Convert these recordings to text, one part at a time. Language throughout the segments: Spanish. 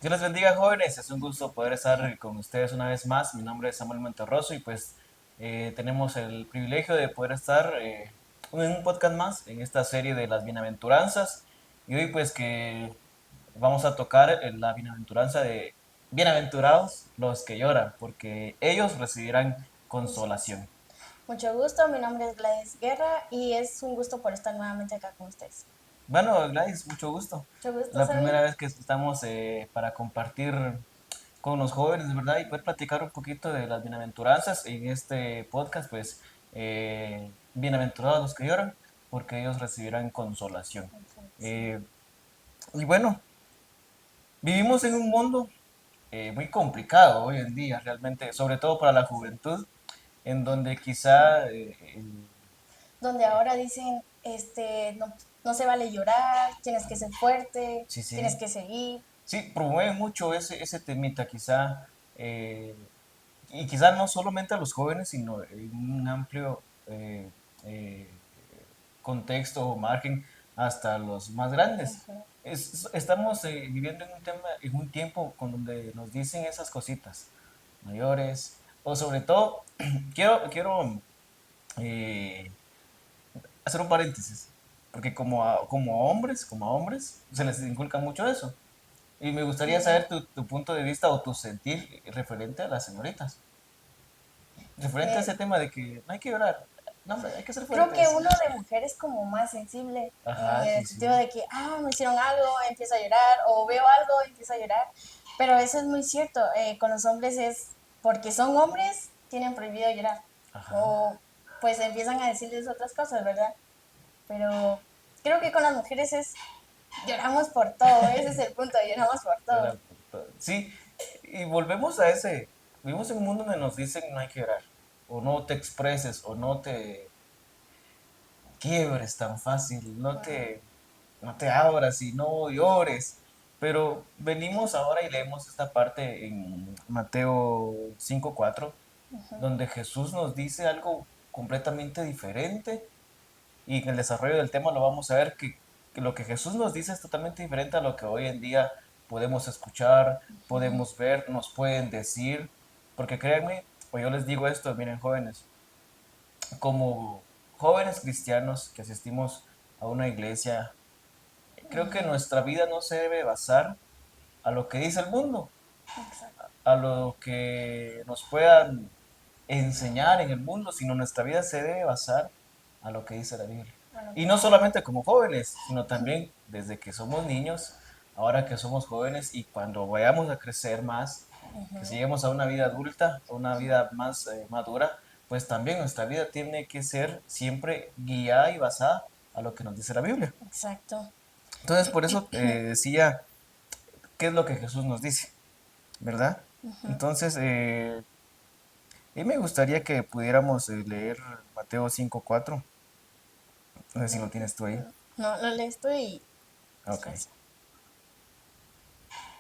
Dios les bendiga, jóvenes. Es un gusto poder estar con ustedes una vez más. Mi nombre es Samuel Monterroso y pues tenemos el privilegio de poder estar en un podcast más en esta serie de las bienaventuranzas. Y hoy pues que vamos a tocar la bienaventuranza de bienaventurados los que lloran, porque ellos recibirán Consolación. consolación. Mucho gusto, mi nombre es Gladys Guerra y es un gusto por estar nuevamente acá con ustedes. Bueno, Gladys, mucho gusto. Mucho gusto, La Sammy. primera vez que estamos para compartir con los jóvenes, ¿verdad? Y poder platicar un poquito de las bienaventuranzas en este podcast, pues, bienaventurados los que lloran, porque ellos recibirán consolación. Sí. Eh, y bueno, vivimos en un mundo muy complicado hoy en día, realmente, sobre todo para la juventud, en donde quizá, Donde ahora dicen, no, no se vale llorar, tienes que ser fuerte, sí, tienes sí, que seguir. sí, promueve mucho ese temita, quizá, y quizá no solamente a los jóvenes, sino en un amplio eh, contexto o margen hasta los más grandes. Ujú. Estamos viviendo en un tiempo con donde nos dicen esas cositas mayores, o sobre todo, quiero eh, hacer un paréntesis, porque como a hombres, se les inculca mucho eso. Y me gustaría Sí. saber tu punto de vista o tu sentir referente a las señoritas. Referente a Eh, ese tema de que no hay que llorar, no, hombre, hay que ser Creo que fuertes. uno de mujer es como más sensible en Ajá, el sí, sentido sí. de que, me hicieron algo, empiezo a llorar, o veo algo, empiezo a llorar. Pero eso es muy cierto. Con los hombres es porque son hombres, tienen prohibido llorar. Ajá. O pues empiezan a decirles otras cosas, ¿verdad? Pero creo que con las mujeres es lloramos por todo, ese es el punto, lloramos por todo. Llorar por todo. Sí, y volvemos a ese. Vivimos en un mundo donde nos dicen no hay que llorar, o no te expreses, o no te quiebres tan fácil, no te abras y no llores. Pero venimos ahora y leemos esta parte en Mateo 5:4, donde Jesús nos dice algo completamente diferente. Y en el desarrollo del tema lo vamos a ver que lo que Jesús nos dice es totalmente diferente a lo que hoy en día podemos escuchar, podemos ver, nos pueden decir. Porque créanme, o yo les digo esto, miren jóvenes, como jóvenes cristianos que asistimos a una iglesia, creo que nuestra vida no se debe basar a lo que dice el mundo, Exacto. a lo que nos puedan enseñar en el mundo, sino nuestra vida se debe basar a lo que dice la Biblia. Bueno, Y no solamente como jóvenes, sino también desde que somos niños, ahora que somos jóvenes y cuando vayamos a crecer más, que si lleguemos a una vida adulta, a una vida más madura, pues también nuestra vida tiene que ser siempre guiada y basada a lo que nos dice la Biblia. exacto. Entonces, por eso decía, ¿qué es lo que Jesús nos dice? ¿Verdad? Entonces, y me gustaría que pudiéramos leer Mateo 5:4. No sé si lo tienes tú ahí. No, lo lees tú y Ok. después.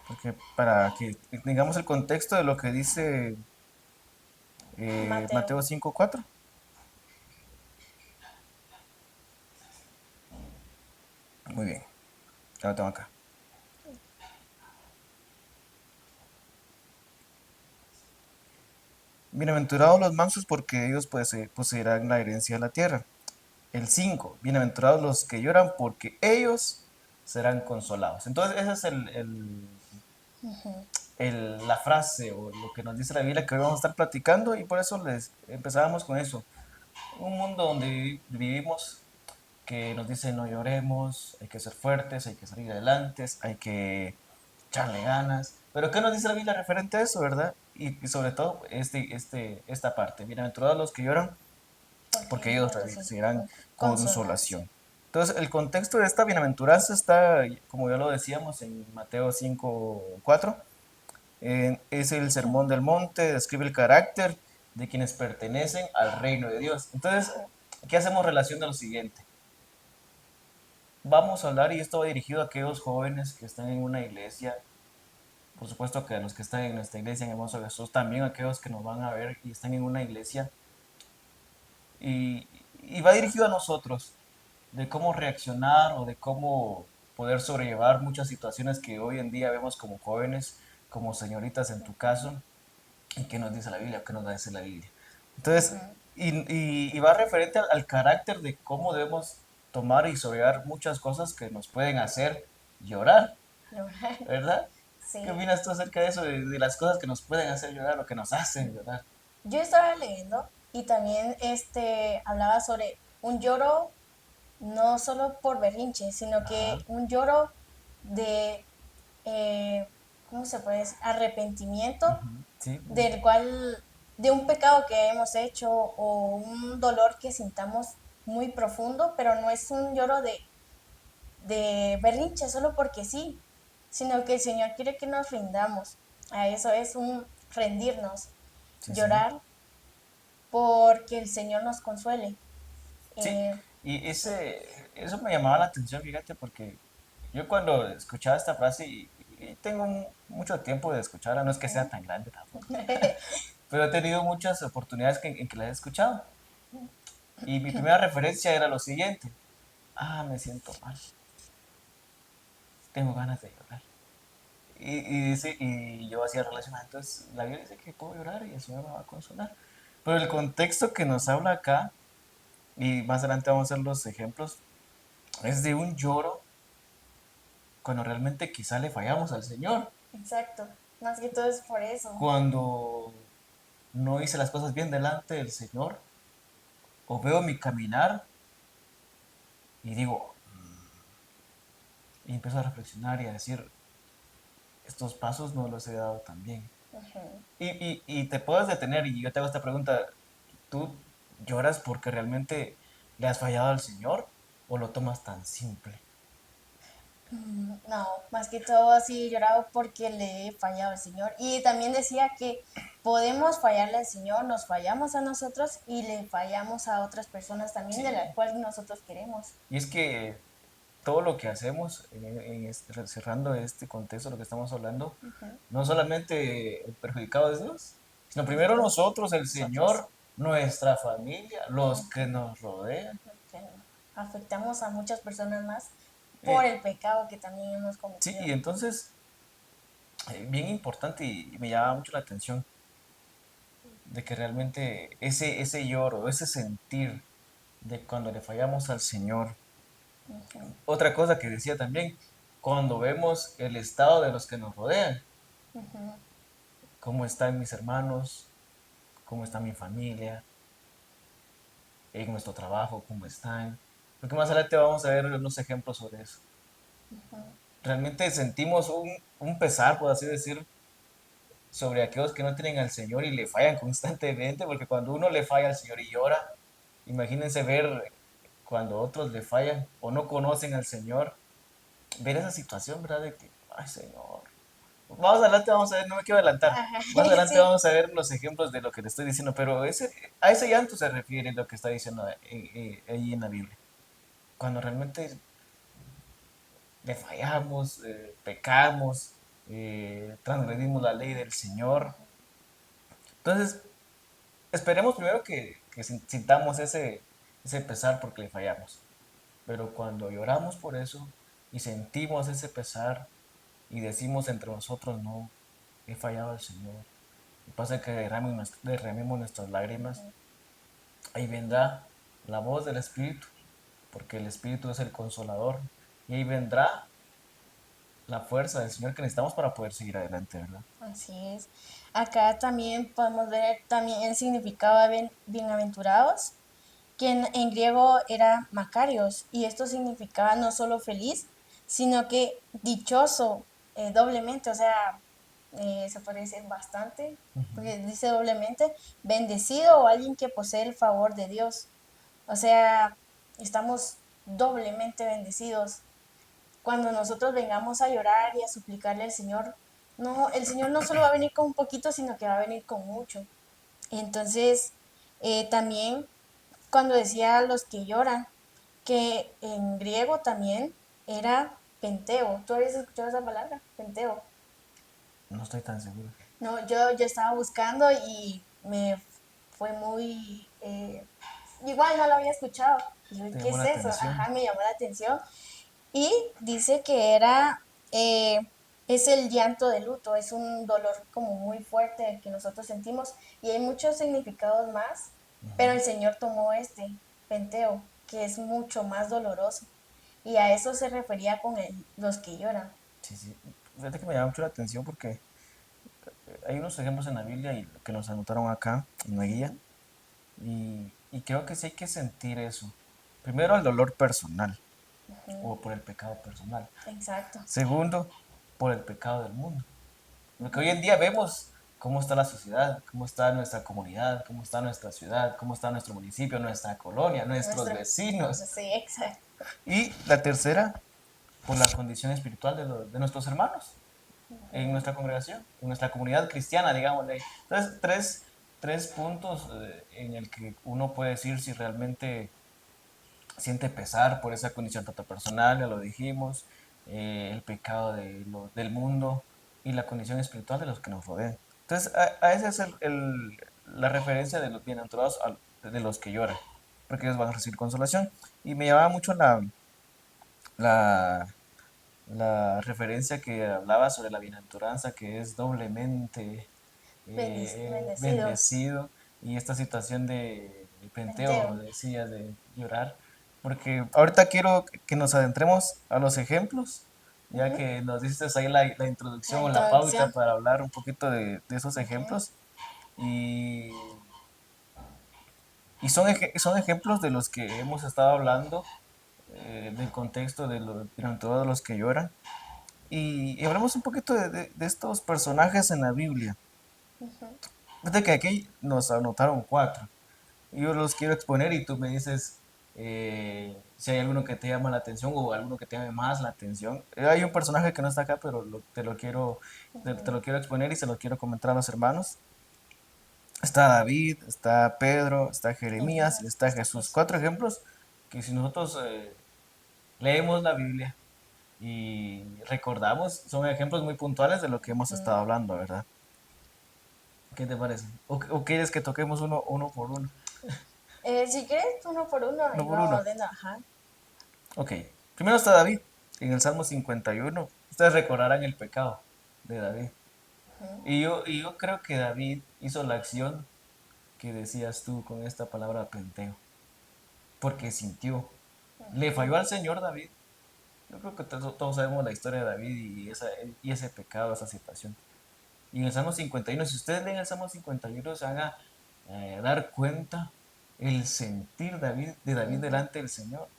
Porque para que tengamos el contexto de lo que dice Mateo. Mateo 5:4. Muy bien. Ya lo tengo acá. Bienaventurados los mansos porque ellos pues, poseerán la herencia de la tierra. El 5. Bienaventurados los que lloran porque ellos serán consolados. Entonces esa es la frase o lo que nos dice la Biblia que hoy vamos a estar platicando y por eso les empezábamos con eso. Un mundo donde vivimos que nos dice no lloremos, hay que ser fuertes, hay que salir adelante, hay que echarle ganas. Pero ¿qué nos dice la Biblia referente a eso, verdad? Y sobre todo esta parte. Bienaventurados los que lloran, Porque porque ellos ellos recibirán reciben consolación. consolación. Entonces, el contexto de esta bienaventuranza está, como ya lo decíamos, en Mateo 5:4. Es el sermón del monte, describe el carácter de quienes pertenecen al reino de Dios. Entonces, ¿qué hacemos relación de lo siguiente? Vamos a hablar, y esto va dirigido a aquellos jóvenes que están en una iglesia, por supuesto que a los que están en nuestra iglesia en Hermoso Jesús, también a aquellos que nos van a ver y están en una iglesia, y va dirigido a nosotros, de cómo reaccionar o de cómo poder sobrellevar muchas situaciones que hoy en día vemos como jóvenes, como señoritas en tu caso, y qué nos dice la Biblia, qué nos dice la Biblia. Ujú. Entonces, y va referente al carácter de cómo debemos tomar y sobrellevar muchas cosas que nos pueden hacer llorar, Llorar. ¿verdad? ¿Qué Sí. opinas tú acerca de eso, de las cosas que nos pueden hacer llorar o que nos hacen llorar? Yo estaba leyendo y también hablaba sobre un lloro no solo por berrinche, sino que Ajá, un lloro de, eh, ¿cómo se puede decir? Arrepentimiento ujú, sí, del cual, de un pecado que hemos hecho o un dolor que sintamos muy profundo, pero no es un lloro de berrinche solo porque sí, sino que el Señor quiere que nos rindamos. A eso es un rendirnos, sí, sí. llorar porque el Señor nos consuele. Sí, Eh, y sí. eso me llamaba la atención, fíjate, porque yo cuando escuchaba esta frase, y tengo mucho tiempo de escucharla, no es que sea Ujú. tan grande tampoco, pero he tenido muchas oportunidades en que la he escuchado. Y mi primera referencia era lo siguiente: me siento mal, tengo ganas de llorar. Y yo hacía relacionado, entonces la Biblia dice que puedo llorar y el Señor me va a consolar. Pero el contexto que nos habla acá, y más adelante vamos a ver los ejemplos, es de un lloro cuando realmente quizá le fallamos al Señor, Exacto. Más que todo es por eso. cuando no hice las cosas bien delante del Señor, o veo mi caminar y digo, y empiezo a reflexionar y a decir, estos pasos no los he dado tan bien. Ujú. Y te puedes detener y yo te hago esta pregunta: ¿tú lloras porque realmente le has fallado al Señor o lo tomas tan simple? No, más que todo sí lloraba porque le he fallado al Señor. Y también decía que podemos fallarle al Señor, nos fallamos a nosotros y le fallamos a otras personas también de las Sí, cuales nosotros queremos. y es que todo lo que hacemos, cerrando este contexto, lo que estamos hablando, Ujú. no solamente el perjudicado es Dios, sino primero nosotros, el Nosotros. Señor, nuestra familia, los que Ujú. nos rodean. Que afectamos a muchas personas más por Eh, el pecado que también hemos sí, cometido. y entonces, bien importante y me llama mucho la atención de que realmente ese lloro, ese sentir de cuando le fallamos al Señor. Ujú. Otra cosa que decía también, cuando vemos el estado de los que nos rodean, Ujú. cómo están mis hermanos, cómo está mi familia, en nuestro trabajo, cómo están. Porque más adelante vamos a ver unos ejemplos sobre eso. Realmente sentimos un pesar, por así decir, sobre aquellos que no tienen al Señor y le fallan constantemente, porque cuando uno le falla al Señor y llora, imagínense ver cuando otros le fallan o no conocen al Señor, ver esa situación, ¿verdad? De que, ay Señor. Más adelante vamos a ver, no me quiero adelantar. Ajá, Más adelante sí. vamos a ver los ejemplos de lo que le estoy diciendo, pero a ese llanto se refiere lo que está diciendo ahí en la Biblia. Cuando realmente le fallamos, pecamos, transgredimos la ley del Señor. Entonces, esperemos primero que sintamos ese pesar porque le fallamos. Pero cuando lloramos por eso y sentimos ese pesar y decimos entre nosotros, no, he fallado al Señor, y pasa que derramemos nuestras lágrimas, ahí vendrá la voz del Espíritu, porque el Espíritu es el consolador, y ahí vendrá la fuerza del Señor que necesitamos para poder seguir adelante, ¿verdad? Así es. Acá también podemos ver también el significado de bienaventurados, que en griego era Macarios, y esto significaba no solo feliz, sino que dichoso doblemente, o sea, se puede decir bastante, porque dice doblemente, bendecido o alguien que posee el favor de Dios. O sea, estamos doblemente bendecidos cuando nosotros vengamos a llorar y a suplicarle al Señor. No, el Señor no solo va a venir con un poquito, sino que va a venir con mucho. Entonces, también cuando decía a los que lloran, que en griego también era penteo. ¿Tú habías escuchado esa palabra? Penteo. No estoy tan seguro. No, yo estaba buscando y me fue muy... igual no lo había escuchado. Y yo, ¿Te ¿qué llamó es la eso? atención? Ajá, me llamó la atención. Y dice que eh, es el llanto de luto, es un dolor como muy fuerte que nosotros sentimos y hay muchos significados más, pero el Señor tomó este, Penteo, que es mucho más doloroso. Y a eso se refería con los que lloran. Sí, sí. Fíjate que me llama mucho la atención porque hay unos ejemplos en la Biblia y que nos anotaron acá en la guía. Y creo que sí hay que sentir eso. Primero, el dolor personal Ujú, o por el pecado personal. exacto. Segundo, por el pecado del mundo. Porque Ujú, hoy en día vemos cómo está la sociedad, cómo está nuestra comunidad, cómo está nuestra ciudad, cómo está nuestro municipio, nuestra colonia, nuestros nuestro, vecinos. sí, exacto. Y la tercera, por la condición espiritual de nuestros hermanos en Ujú, nuestra congregación, en nuestra comunidad cristiana, digámosle. Entonces, tres puntos en el que uno puede decir si realmente siente pesar por esa condición tanto personal, ya lo dijimos, el pecado del mundo y la condición espiritual de los que nos rodean. Entonces, a esa es la referencia de los bienaventurados, de los que lloran, porque ellos van a recibir consolación. Y me llamaba mucho la, la referencia que hablaba sobre la bienaventuranza, que es doblemente Bendecidos. bendecido, y esta situación de penteo, Penteo. decías, de llorar, porque ahorita quiero que nos adentremos a los ejemplos, ya Ujú, que nos diste ahí la la introducción o la pauta introducción. para hablar un poquito de esos Ok. ejemplos, y, y son ejemplos de los que hemos estado hablando, del contexto de todos los que lloran, y hablemos un poquito de estos personajes en la Biblia. Ujú, Fíjate que aquí nos anotaron cuatro. Yo los quiero exponer y tú me dices si hay alguno que te llama la atención o alguno que te llame más la atención. Hay un personaje que no está acá, pero te ujú, lo quiero exponer y se lo quiero comentar a los hermanos. Está David, está Pedro, está Jeremías y Jeremías, está está Jesús. Cuatro Jesús. ejemplos que si nosotros leemos la Biblia y recordamos, son ejemplos muy puntuales de lo que hemos estado Ujú. hablando, ¿verdad? ¿Qué te parece? O quieres que toquemos uno por uno? Si quieres, uno por uno Uno y por uno. vamos de ajá. Ok, primero está David, en el Salmo 51. Ustedes recordarán el pecado de David. Ujú, Y yo creo que David hizo la acción que decías tú con esta palabra penteo, porque sintió. ¿Le ujú, falló al Señor David? Yo creo que todos sabemos la historia de David y ese pecado, esa situación. Y en el Salmo 51, si ustedes leen el Salmo 51, se van a dar cuenta el sentir de David ujú, delante del Señor.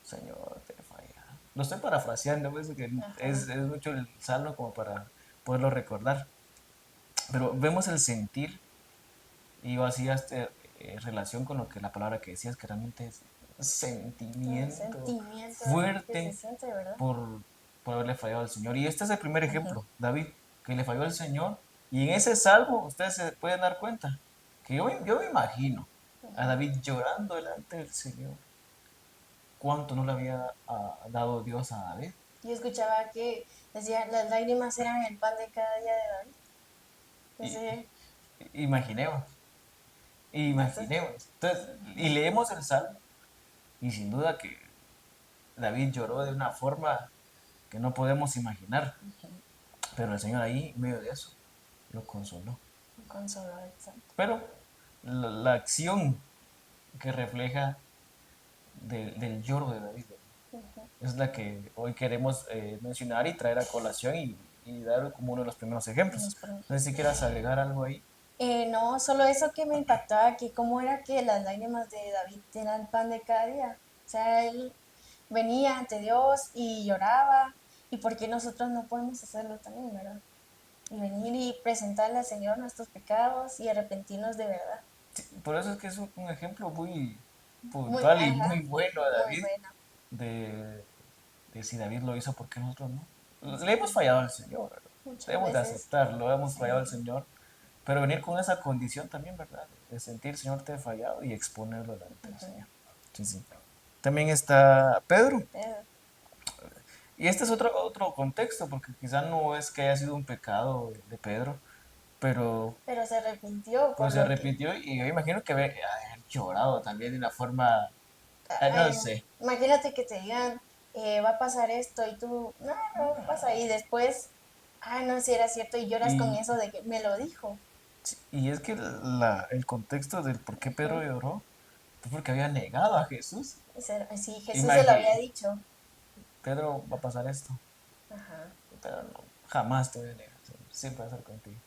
Señor, te he fallado. Lo estoy parafraseando, pues, que ajá. es mucho el salmo como para poderlo recordar. Pero vemos el sentir y yo hacía relación con lo que la palabra que decías, que realmente es Un sentimiento sentimiento que se fuerte siente, ¿verdad? por, por haberle fallado al Señor. Y este es el primer Ujú, ejemplo, David, que le falló al Señor. Y en ese salmo ustedes se pueden dar cuenta que yo me imagino a ujú. David llorando delante del Señor. ¿Cuánto no le había dado Dios a David? Yo escuchaba que decía, las lágrimas eran el pan de cada día de David. Y, Ese, imaginemos, entonces, imaginemos. Entonces, y leemos el Salmo, y sin duda que David lloró de una forma que no podemos imaginar, pero el Señor ahí, en medio de eso, lo consoló. un consolador exacto. Pero la acción que refleja del lloro de David Ujú. es la que hoy queremos mencionar y traer a colación y dar como uno de los primeros ejemplos. Unos por- No sé si quieras agregar algo ahí. No, solo eso que me impactaba, que cómo era que las lágrimas de David eran el pan de cada día. O sea, él venía ante Dios y lloraba. ¿Y por qué nosotros no podemos hacerlo también, verdad? Y venir y presentarle al Señor nuestros pecados y arrepentirnos de verdad. Sí, por eso es que es un ejemplo muy Muy, puntual y ajá, muy bueno de muy David, bueno. de, de si David lo hizo, ¿por qué nosotros no? Le hemos Exactamente. fallado al Señor, ¿verdad? Muchas Debemos de veces. aceptarlo, hemos Sí. fallado al Señor, pero venir con esa condición también, ¿verdad? De sentir, Señor, te he fallado y exponerlo delante del Ujú. Señor. Sí, sí. También está Pedro. Pero, Y este es otro contexto, porque quizá no es que haya sido un pecado de Pedro, pero pero se arrepintió pues por se lo que... arrepintió y yo imagino que haber llorado también de una forma, no Ay, sé. imagínate que te digan, va a pasar esto y tú, no, no pasa. Y después, no, si era cierto y lloras con Y, eso de que me lo dijo. y es que el contexto del por qué Pedro Ujú. lloró fue porque había negado a Jesús. Sí, Jesús se lo había Imagínate, dicho. Pedro, va a pasar esto, Ajá. pero no, jamás te voy a negar, siempre va a estar contigo.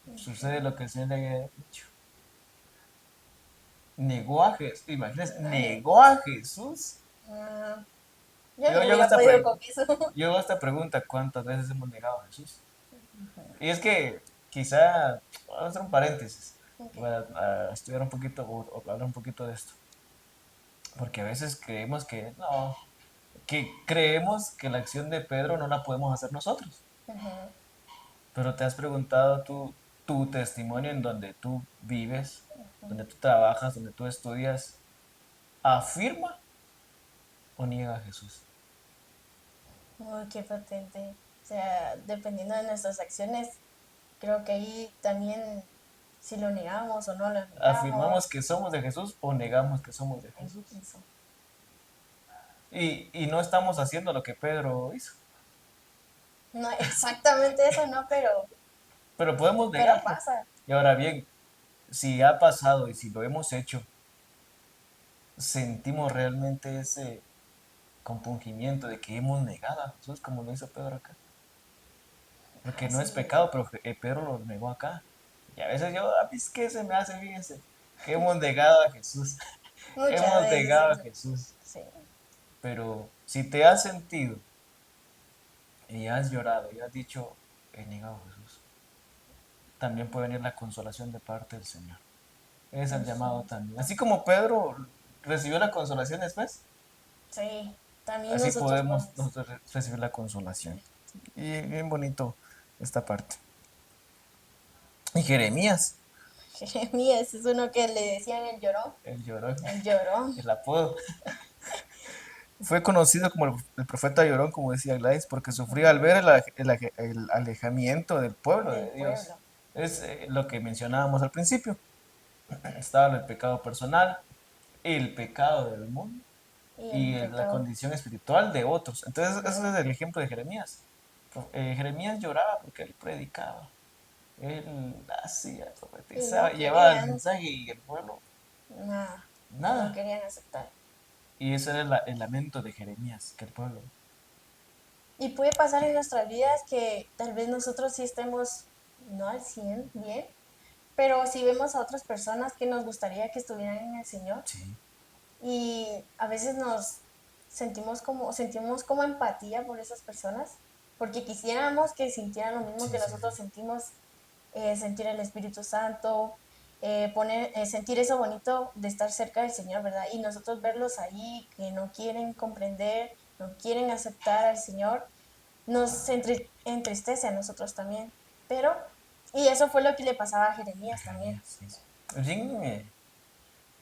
Ujú. Sucede lo que el Señor le había dicho. Negó a Jesús, imagínate, Ay, negó a Jesús. ah, yo Yo, no yo, hago hubiera esta podido pre- con eso. yo hago esta pregunta, ¿cuántas veces hemos negado a Jesús? Y es que quizá, vamos a hacer un paréntesis, Ok. voy a estudiar un poquito o hablar un poquito de esto. Porque a veces creemos que no, que creemos que la acción de Pedro no la podemos hacer nosotros. Ujú. Pero te has preguntado tú, tu testimonio en donde tú vives, donde tú trabajas, donde tú estudias, ¿afirma o niega a Jesús? Uy, qué potente. O sea, dependiendo de nuestras acciones, creo que ahí también si lo negamos o no lo ¿Afirmamos negamos. que somos de Jesús o negamos que somos de Ay, Jesús? eso. Y no estamos haciendo lo que Pedro hizo, No, exactamente eso no, pero podemos pero negarlo. pasa. Y ahora bien, si ha pasado y si lo hemos hecho, sentimos realmente ese compungimiento de que hemos negado a Jesús como lo hizo Pedro acá. Porque no Así es es. pecado, pero Pedro lo negó acá. Y a veces a mí es que se me hace, fíjense, que hemos negado a Jesús. Muchas Hemos veces negado a eso. Jesús. Sí. Pero si te has sentido y has llorado y has dicho, he negado a Jesús, también puede venir la consolación de parte del Señor. Es el llamado Ujú. también. Así como Pedro recibió la consolación después, Sí, también así nosotros podemos podemos. nosotros recibir la consolación. Y bien bonito esta parte. Y Jeremías, Jeremías es uno que le decían el llorón. el llorón, El llorón. el apodo. Fue conocido como el profeta llorón, como decía Gladys, porque sufría al ver el alejamiento del pueblo Del de Dios. pueblo. Es lo que mencionábamos al principio. Estaba el pecado personal, el pecado del mundo Y el y la pecado. condición espiritual de otros. Entonces, ese Ujú. es el ejemplo de Jeremías. Jeremías lloraba porque él predicaba, él hacía, Y profetizaba, no llevaba el querían mensaje y el pueblo, nada. No nada. querían aceptar. Y ese era el lamento de Jeremías, que el pueblo. Y puede pasar en nuestras vidas que tal vez nosotros sí estemos no al 100 bien, pero si vemos a otras personas que nos gustaría que estuvieran en el Señor Sí, y a veces nos sentimos como empatía por esas personas, porque quisiéramos que sintieran lo mismo sí, que sí, nosotros sí. sentimos, sentir el Espíritu Santo, sentir eso bonito de estar cerca del Señor, ¿verdad? Y nosotros verlos ahí que no quieren comprender, no quieren aceptar al Señor, nos entristece a nosotros también. Pero, y eso fue lo que le pasaba a Jeremías también. Jeremías, sí. Bien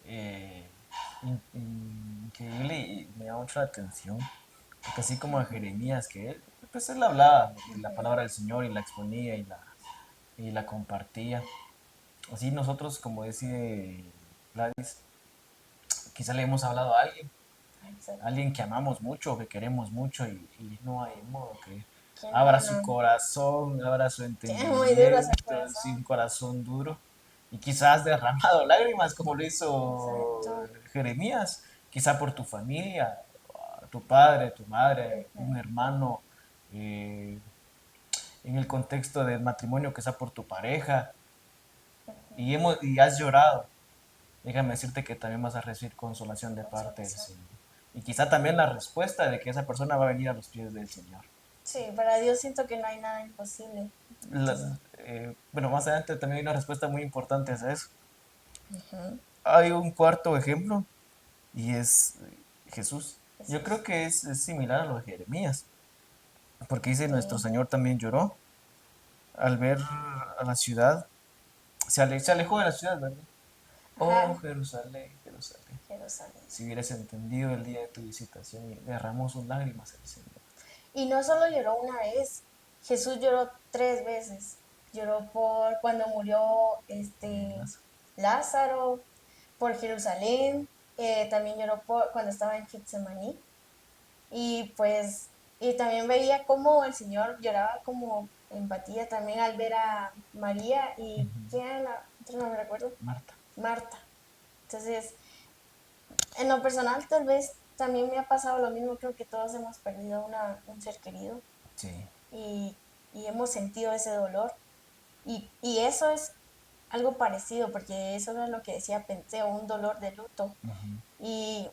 eh, increíble y me llama mucho la atención, porque así como a Jeremías, que él, pues él hablaba de la palabra del Señor y la exponía y la compartía. Así nosotros, como dice Gladys, quizá le hemos hablado a Exacto. alguien que amamos mucho, que queremos mucho y no hay modo que Que abra no, su no. corazón, abra su Tiene muy duro ese entendimiento, sin un corazón. corazón duro. Y quizás derramado lágrimas como lo hizo Exacto. Jeremías, quizá por tu familia, tu padre, tu madre, un hermano, eh, en el contexto del matrimonio, quizá por tu pareja, y has llorado. Déjame decirte que también vas a recibir consolación de parte del Consolación. Señor. Y quizá también la respuesta de que esa persona va a venir a los pies del Señor. Sí, para Dios siento que no hay nada imposible. Entonces, Bueno, más adelante también hay una respuesta muy importante a eso. ujú, Hay un cuarto ejemplo y es Jesús. Yo creo Jesús. que es similar a lo de Jeremías, porque dice nuestro Sí. Señor también lloró al ver a la ciudad, se alejó de la ciudad, ¿verdad? Oh Ajá. Jerusalén, Jerusalén, Jerusalén. si hubieras entendido el día de tu visitación y derramó sus lágrimas el Señor. Y no solo lloró una vez, Jesús lloró 3 veces. Lloró por cuando murió Lázaro, por Jerusalén, también lloró por cuando estaba en Getsemaní. Y pues, y también veía cómo el Señor lloraba como empatía también al ver a María y Ujú. ¿quién era la otra? No me recuerdo. Marta. Marta. Entonces, en lo personal tal vez también me ha pasado lo mismo, creo que todos hemos perdido un ser querido Sí. y, y hemos sentido ese dolor. Y eso es algo parecido, porque eso era lo que decía Penteo, un dolor de luto. Ujú. Y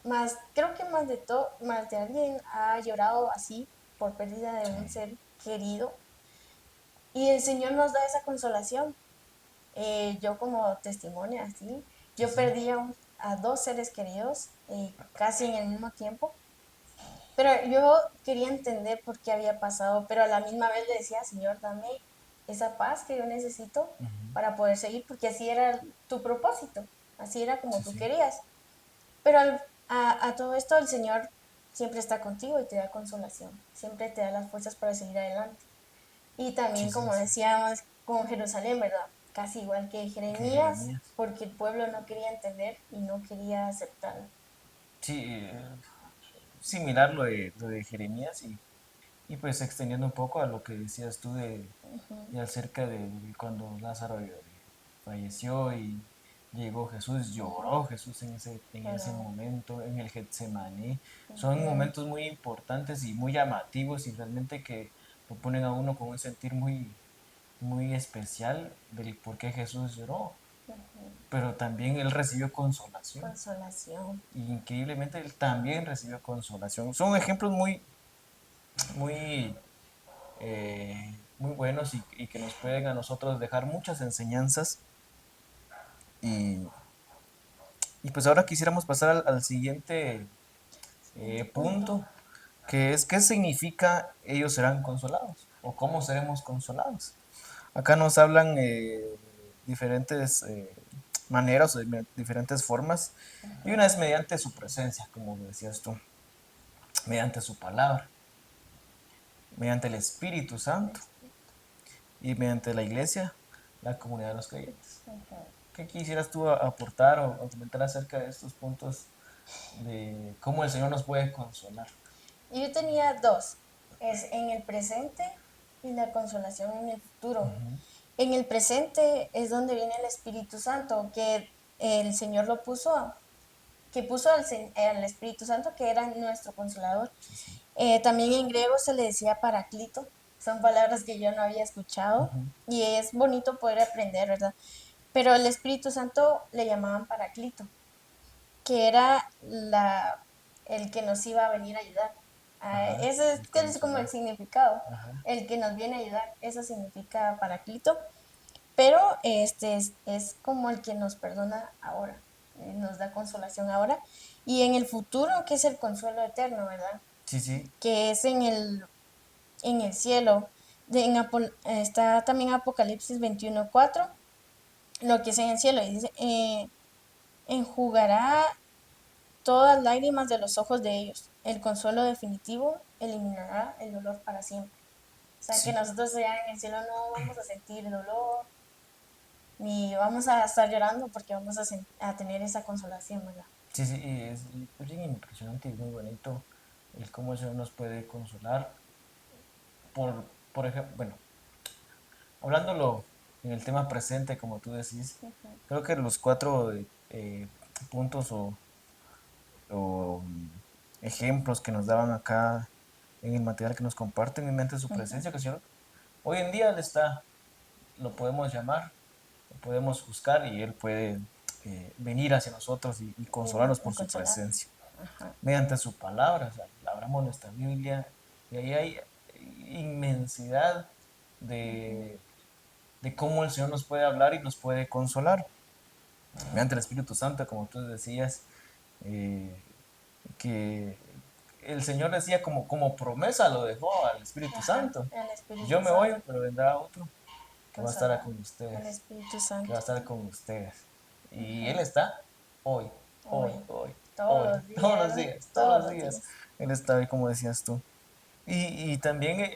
más, creo que más de todo, más de alguien ha llorado así por pérdida de Sí. un ser querido. Y el Señor nos da esa consolación. Yo como testimonio así, Sí, yo sí. perdí a dos seres queridos casi en el mismo tiempo. Pero yo quería entender por qué había pasado, pero a la misma vez le decía, Señor, dame esa paz que yo necesito Ujú. para poder seguir, porque así era tu propósito, así era como Sí, tú sí. querías. Pero a todo esto el Señor siempre está contigo y te da consolación, siempre te da las fuerzas para seguir adelante. Y Sí, también, sí, como sí. decíamos, con Jerusalén, ¿verdad? Casi igual que Que Jeremías, Jeremías. porque el pueblo no quería entender y no quería aceptarlo. Sí, similar lo de Jeremías y pues extendiendo un poco a lo que decías tú de acerca de cuando Lázaro falleció y llegó Jesús, Ujú, lloró Jesús en ese pero, momento, en el Getsemaní. Son ujú, momentos muy importantes y muy llamativos y realmente que lo ponen a uno con un sentir muy especial del por qué Jesús lloró. ujú. Pero también él recibió consolación. Consolación. Y increíblemente él también recibió consolación. Son ejemplos muy, muy buenos y que nos pueden a nosotros dejar muchas enseñanzas. Y, y pues ahora quisiéramos pasar al siguiente Siguiente punto. punto, que es qué significa ellos serán consolados o cómo seremos consolados. Acá nos hablan diferentes maneras o diferentes formas. Y una es mediante su presencia, como decías tú, mediante su palabra, mediante el Espíritu Santo y mediante la iglesia, la comunidad de los creyentes. Ujú. ¿Qué quisieras tú aportar o comentar acerca de estos puntos de cómo el Señor nos puede consolar? Yo tenía dos, es en el presente y la consolación en el futuro. Ujú. En el presente es donde viene el Espíritu Santo, que el Señor lo puso, que puso al Espíritu Santo, que era nuestro consolador. Sí, sí. También en griego se le decía paraclito, son palabras que yo no había escuchado Ujú. y es bonito poder aprender, ¿verdad? Pero el Espíritu Santo le llamaban paraclito, que era el que nos iba a venir a ayudar. Ajá, Ese el es como el consolador. significado, Ajá. el que nos viene a ayudar, eso significa paraclito, pero este es como el que nos perdona ahora, nos da consolación ahora, y en el futuro, que es el consuelo eterno, ¿verdad? Sí, sí. Que es en el cielo. Está también Apocalipsis 21:4, lo que es en el cielo, y dice, enjugará todas lágrimas de los ojos de ellos. El consuelo definitivo eliminará el dolor para siempre. O sea que Sí, nosotros ya en el cielo no vamos a sentir dolor, ni vamos a estar llorando porque vamos a tener esa consolación, ¿verdad? sí, sí, y es bien impresionante y muy bonito el cómo el Señor nos puede consolar. Por ejemplo, bueno, hablándolo en el tema presente, como tú decís, Ujú, creo que los cuatro puntos o ejemplos que nos daban acá en el material que nos comparten en mente su ujú. presencia, que el Señor hoy en día Él está, lo podemos llamar, lo podemos buscar y Él puede venir hacia nosotros y consolarnos Y por su consolarnos. presencia. Ajá. Mediante su palabra, o sea, abramos nuestra Biblia y ahí hay inmensidad Ujú, de, de cómo el Señor nos puede hablar y nos puede consolar. Mediante el Espíritu Santo, como tú decías, eh, que el Señor decía como promesa, lo dejó al Espíritu ajá. Santo. El Yo Espíritu me voy, Santo, pero vendrá otro que va a estar consolar. con El ustedes, Espíritu que va Santo. a estar con ustedes. Y Él Ujú. está hoy, Hoy, hoy, hoy, todos hoy, los todos los días, días, todos todos los los días. días. Él está hoy, como decías tú. Y también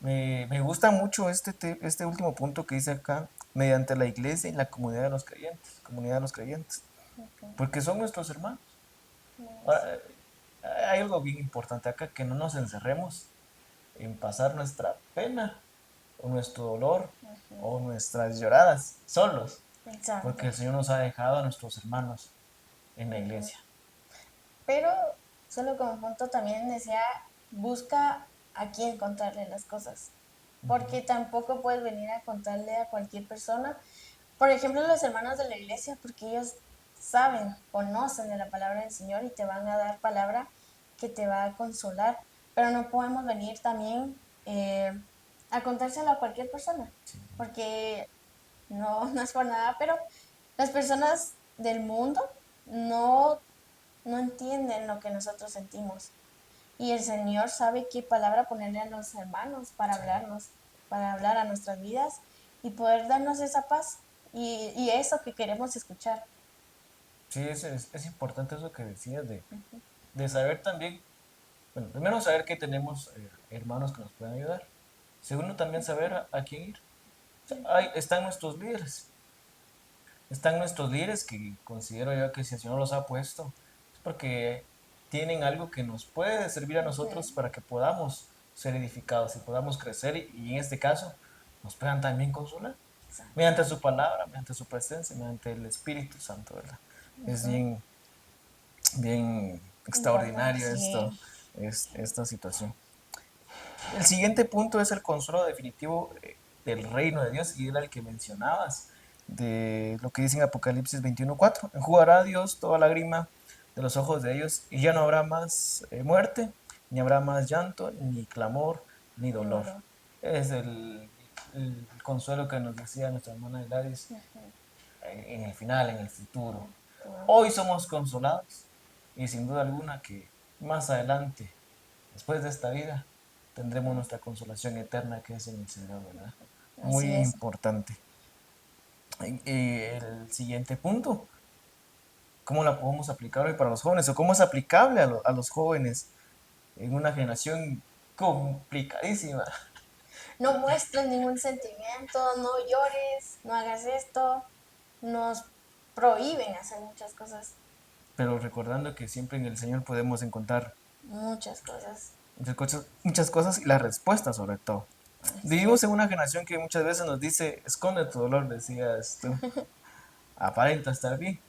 me gusta mucho este último punto que dice acá, mediante la iglesia y la comunidad de los creyentes, Ujú. porque son nuestros hermanos. No Ahora, es. hay algo bien importante acá, que no nos encerremos en pasar nuestra pena o nuestro dolor o nuestras lloradas solos, Exacto. porque el Señor nos ha dejado a nuestros hermanos en la Ujú. iglesia. Pero solo como punto también decía, busca a quién contarle las cosas, porque tampoco puedes venir a contarle a cualquier persona. Por ejemplo, los hermanos de la iglesia, porque ellos saben, conocen de la palabra del Señor y te van a dar palabra que te va a consolar, pero no podemos venir también a contárselo a cualquier persona, Sí, porque no, no es por nada, pero las personas del mundo no, no entienden lo que nosotros sentimos. Y el Señor sabe qué palabra ponerle a los hermanos para sí. hablarnos, para hablar a nuestras vidas y poder darnos esa paz y eso que queremos escuchar. Sí, es importante eso que decías de saber también, bueno, primero saber que tenemos hermanos que nos pueden ayudar. Segundo, también saber a quién ir. O sea, están nuestros líderes. Están nuestros líderes que considero yo que si el Señor los ha puesto es porque tienen algo que nos puede servir a nosotros Ujú. para que podamos ser edificados y podamos crecer y en este caso nos puedan también consolar mediante su Exactamente. palabra, mediante su presencia, mediante el Espíritu Santo, ¿verdad? Es Ujú. bien, bien Importante, extraordinario sí. esta situación. El siguiente punto es el consuelo definitivo del reino de Dios y era el que mencionabas, de lo que dice en Apocalipsis 21:4. Enjugará Dios toda lágrima de los ojos de ellos y ya no habrá más muerte, ni habrá más llanto, ni clamor, ni Mi dolor. dolor. Es el consuelo que nos decía nuestra hermana Gladys en el final, en el futuro. Hoy somos consolados y sin duda alguna que más adelante, después de esta vida, tendremos nuestra consolación eterna que es en el Señor, ¿verdad? Muy Así es. importante. El siguiente punto, ¿cómo la podemos aplicar hoy para los jóvenes? ¿O cómo es aplicable a los jóvenes en una generación complicadísima? No muestres ningún sentimiento, no llores, no hagas esto. Nos prohíben hacer muchas cosas, Pero recordando que siempre en el Señor podemos encontrar muchas cosas. muchas cosas y las respuestas sobre todo. Así Vivimos es. en una generación que muchas veces nos dice, esconde tu dolor, decías tú, aparenta estar bien,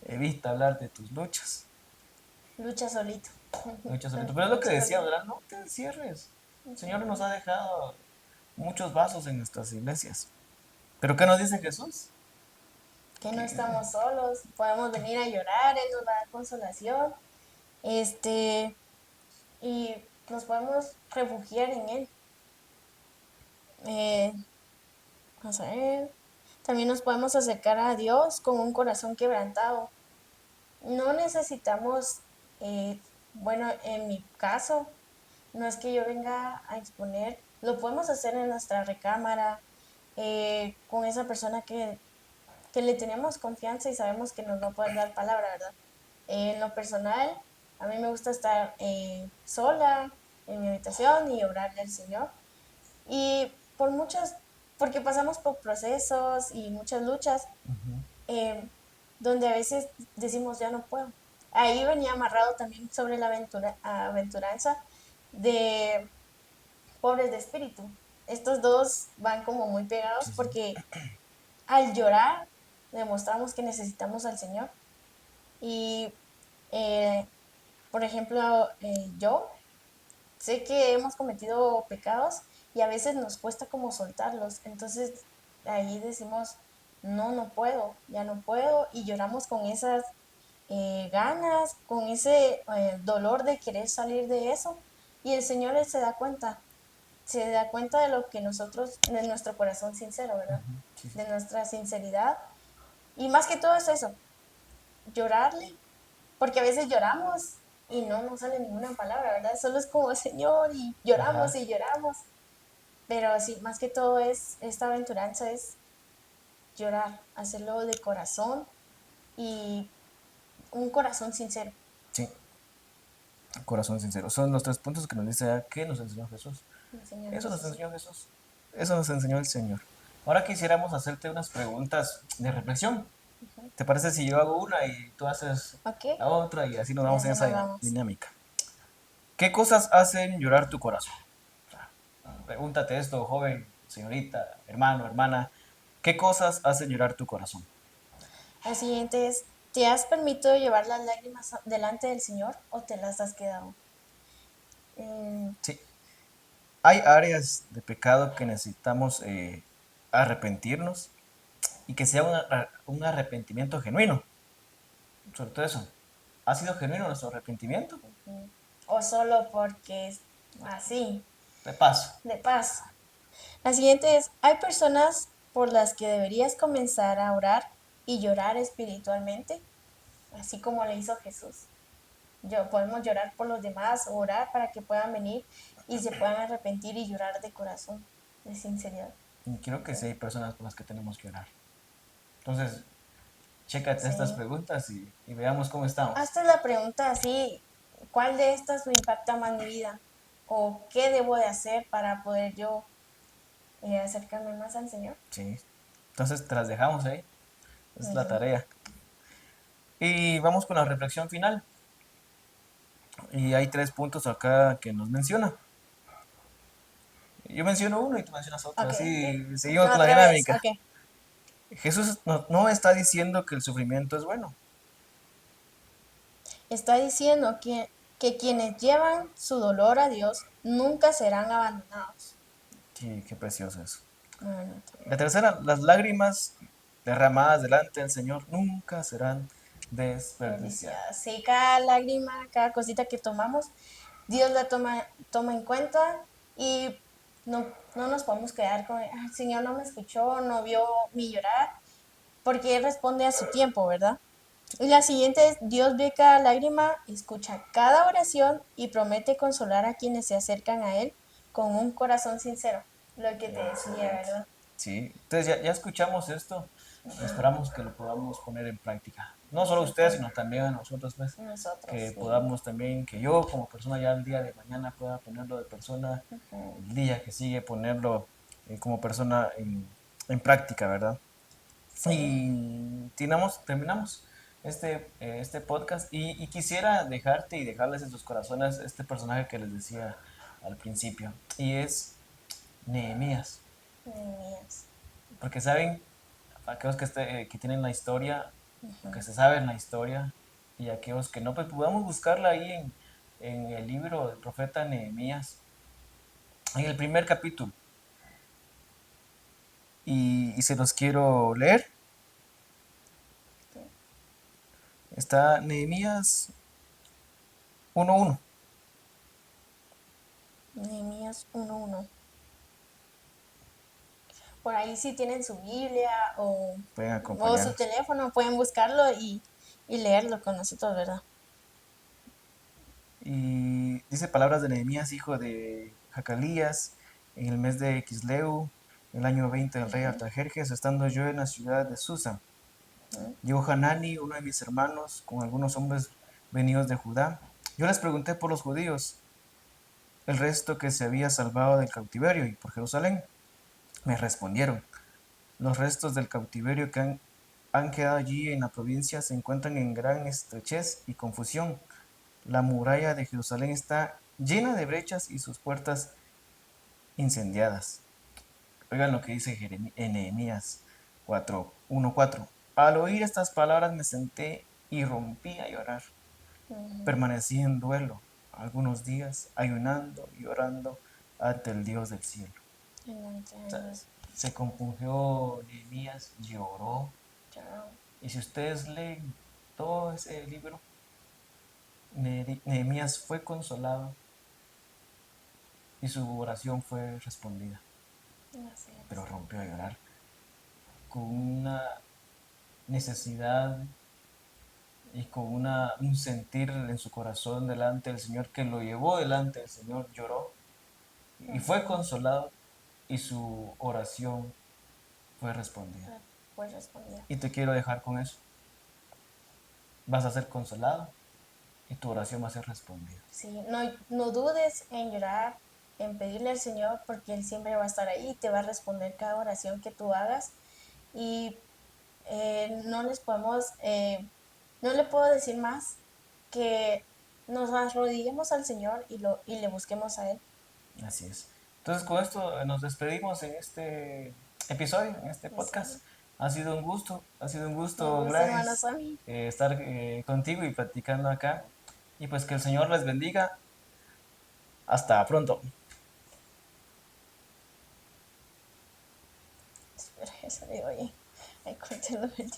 evita hablar de tus luchas, Lucha solito. luchas solito. Pero es lo que Lucha decía, solito. ¿verdad? No te encierres. El Señor nos ha dejado muchos vasos en nuestras iglesias. ¿Pero qué nos dice Jesús? Que no Que estamos solos, podemos venir a llorar, Él nos va a dar consolación, este, y nos podemos refugiar en Él. Eh, Vamos a ver. También nos podemos acercar a Dios con un corazón quebrantado. No necesitamos, bueno, en mi caso, no es que yo venga a exponer, lo podemos hacer en nuestra recámara, con esa persona que le tenemos confianza y sabemos que nos va a poder dar palabra, ¿verdad? En lo personal, a mí me gusta estar sola en mi habitación y orarle al Señor. Y por muchas, porque pasamos por procesos y muchas luchas, eh, donde a veces decimos ya no puedo. Ahí venía amarrado también sobre la aventuranza de pobres de espíritu. Estos dos van como muy pegados sí, sí. porque al llorar demostramos que necesitamos al Señor. Y, eh, por ejemplo, yo sé que hemos cometido pecados y a veces nos cuesta como soltarlos. Entonces ahí decimos, no, no puedo, ya no puedo. Y lloramos con esas ganas, con ese dolor de querer salir de eso. Y el Señor Él se da cuenta de lo que nosotros, de nuestro corazón sincero, ¿verdad? Sí, sí. De nuestra sinceridad. Y más que todo es eso, llorarle, porque a veces lloramos y no nos sale ninguna palabra, ¿verdad? Solo es como Señor Ajá. y lloramos. Pero sí, más que todo es, esta aventuranza es llorar, hacerlo de corazón y un corazón sincero. Sí, corazón sincero. Son los tres puntos que nos dice que nos enseñó Jesús. El Señor Eso nos Jesús. enseñó Jesús. Eso nos enseñó el Señor. Ahora quisiéramos hacerte unas preguntas de reflexión. ¿Te parece si yo hago una y tú haces ¿Ok? la otra y así nos Y vamos en así esa nos vamos. dinámica? ¿Qué cosas hacen llorar tu corazón? Pregúntate esto, joven, señorita, hermano, hermana. ¿Qué cosas hacen llorar tu corazón? La siguiente es, ¿te has permitido llevar las lágrimas delante del Señor o te las has quedado? Eh, Sí, hay áreas de pecado que necesitamos arrepentirnos y que sea un arrepentimiento genuino. Sobre todo eso. ¿Ha sido genuino nuestro arrepentimiento? o solo porque es así, De paso. de paso. La siguiente es, ¿hay personas por las que deberías comenzar a orar y llorar espiritualmente? Así como le hizo Jesús. Podemos llorar por los demás, orar para que puedan venir y se puedan arrepentir y llorar de corazón, de sinceridad. Y creo que sí hay personas con las que tenemos que orar. Entonces, chécate Sí. estas preguntas y veamos cómo estamos. Hazte la pregunta así, ¿cuál de estas me impacta más mi vida? ¿O qué debo de hacer para poder yo acercarme más al Señor? Sí. Entonces, te las dejamos ahí. Es la Ujú. tarea. Y vamos con la reflexión final. Y hay 3 puntos acá que nos menciona. Yo menciono uno y tú mencionas otro. Ok, Así ok. seguimos con la Otra vez, dinámica. ok. Jesús no está diciendo que el sufrimiento es bueno. Está diciendo que quienes llevan su dolor a Dios nunca serán abandonados. Sí, qué precioso eso. Bueno, La tercera, las lágrimas derramadas delante del Señor nunca serán desperdiciadas. desperdiciadas. Sí, cada lágrima, cada cosita que tomamos, Dios la toma en cuenta y no nos podemos quedar con, "Ay, el Señor no me escuchó, no vio mi llorar", porque Él responde a su tiempo, ¿verdad? Y la siguiente es, Dios ve cada lágrima, escucha cada oración y promete consolar a quienes se acercan a Él con un corazón sincero. Lo que te decía, Excelente. ¿verdad? Sí, entonces ya escuchamos esto. Esperamos que lo podamos poner en práctica. No solo ustedes, Exacto. sino también a nosotros, pues, Nosotros, que sí. podamos también, que yo como persona ya el día de mañana pueda ponerlo de persona, Ujú. el día que sigue ponerlo como persona en práctica, ¿verdad? Sí. Y terminamos este podcast y quisiera dejarte y dejarles en sus corazones este personaje que les decía al principio, y es Nehemías. Mías. Porque saben, aquellos que tienen la historia, que se saben la historia, y aquellos que no, pues podamos buscarla ahí en el libro del profeta Nehemías, en el primer capítulo. Y se los quiero leer. Está Nehemías 1:1. Nehemías 1:1. Por ahí si tienen su Biblia Pueden o su acompañarnos. teléfono, pueden buscarlo y leerlo con nosotros, ¿verdad? Y dice palabras de Nehemías, hijo de Jacalías, en el mes de Quisleu, el año 20 del rey Artajerjes, estando yo en la ciudad de Susa. Llegó Hanani, uno de mis hermanos, con algunos hombres venidos de Judá. Yo les pregunté por los judíos, el resto que se había salvado del cautiverio y por Jerusalén. Me respondieron, los restos del cautiverio que han quedado allí en la provincia se encuentran en gran estrechez y confusión. La muralla de Jerusalén está llena de brechas y sus puertas incendiadas. Oigan lo que dice Nehemías 4:1-4. Al oír estas palabras me senté y rompí a llorar. Permanecí en duelo algunos días, ayunando y orando ante el Dios del cielo. O sea, se compungió Nehemías, lloró. Y si ustedes leen todo ese libro, Nehemías fue consolado y su oración fue respondida, Así pero es. rompió a llorar con una necesidad y con un sentir en su corazón delante del Señor que lo llevó delante del Señor, lloró y fue consolado y su oración fue respondida. Pues respondía. Y te quiero dejar con eso. Vas a ser consolado y tu oración va a ser respondida. Sí, no dudes en llorar, en pedirle al Señor, porque Él siempre va a estar ahí y te va a responder cada oración que tú hagas. Y no les podemos, no le puedo decir más que nos arrodillemos al Señor y le busquemos a Él. Así es. Entonces con esto nos despedimos en este episodio, en este Sí. podcast. Ha sido un Un gusto, gusto, hermano Gladys, Sammy. estar contigo y platicando acá. Y pues que el Señor les bendiga. Hasta pronto. Espera, eso de oye. Ay, corté lo último.